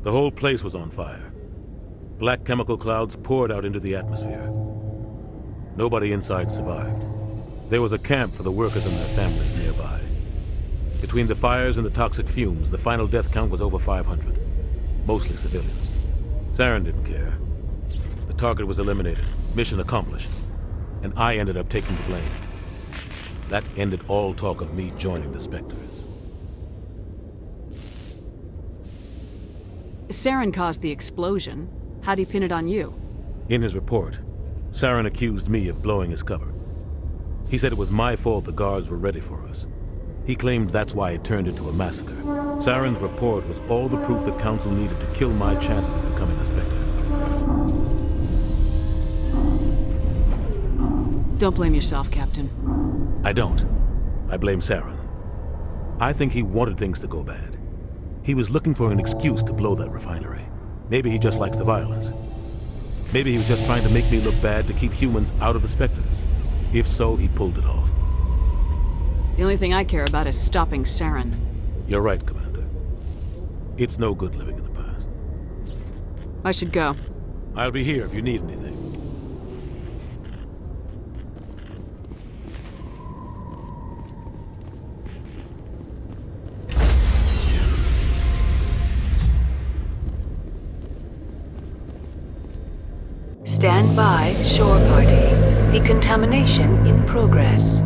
The whole place was on fire. Black chemical clouds poured out into the atmosphere. Nobody inside survived. There was a camp for the workers and their families nearby. Between the fires and the toxic fumes, the final death count was over 500. Mostly civilians. Saren didn't care. The target was eliminated, mission accomplished, and I ended up taking the blame. That ended all talk of me joining the Spectres. Saren caused the explosion. How'd he pin it on you? In his report, Saren accused me of blowing his cover. He said it was my fault the guards were ready for us. He claimed that's why it turned into a massacre. Saren's report was all the proof the Council needed to kill my chances of becoming a Spectre. Don't blame yourself, Captain. I don't. I blame Saren. I think he wanted things to go bad. He was looking for an excuse to blow that refinery. Maybe he just likes the violence. Maybe he was just trying to make me look bad to keep humans out of the Spectres. If so, he pulled it off. The only thing I care about is stopping Saren. You're right, Commander. It's no good living in the past. I should go. I'll be here if you need anything. Stand by, shore party. Decontamination in progress.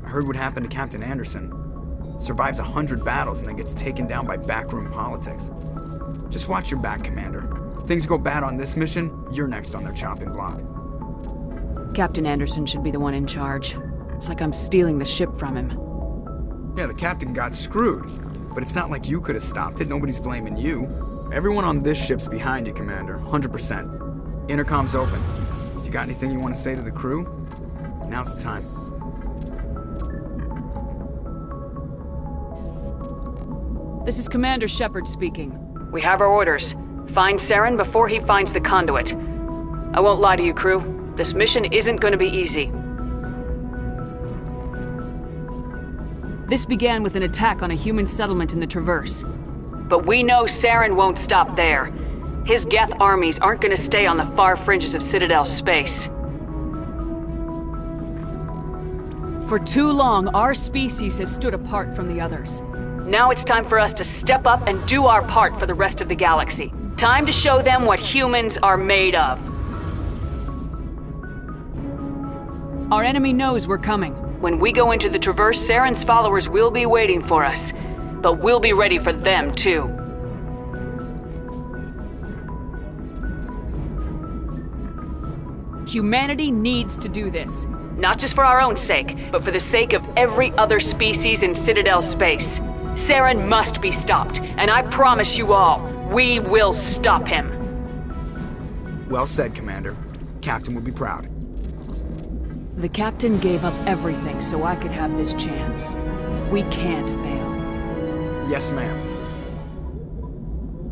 I heard what happened to Captain Anderson. Survives 100 battles and then gets taken down by backroom politics. Just watch your back, Commander. If things go bad on this mission, you're next on their chopping block. Captain Anderson should be the one in charge. It's like I'm stealing the ship from him. Yeah, the captain got screwed. But it's not like you could have stopped it. Nobody's blaming you. Everyone on this ship's behind you, Commander. 100%. Intercom's open. If you got anything you want to say to the crew, now's the time. This is Commander Shepard speaking. We have our orders. Find Saren before he finds the conduit. I won't lie to you, crew. This mission isn't going to be easy. This began with an attack on a human settlement in the Traverse. But we know Saren won't stop there. His Geth armies aren't going to stay on the far fringes of Citadel space. For too long, our species has stood apart from the others. Now it's time for us to step up and do our part for the rest of the galaxy. Time to show them what humans are made of. Our enemy knows we're coming. When we go into the Traverse, Saren's followers will be waiting for us. But we'll be ready for them, too. Humanity needs to do this. Not just for our own sake, but for the sake of every other species in Citadel space. Saren must be stopped, and I promise you all, we will stop him. Well said, Commander. Captain would be proud. The Captain gave up everything so I could have this chance. We can't fail. Yes, ma'am.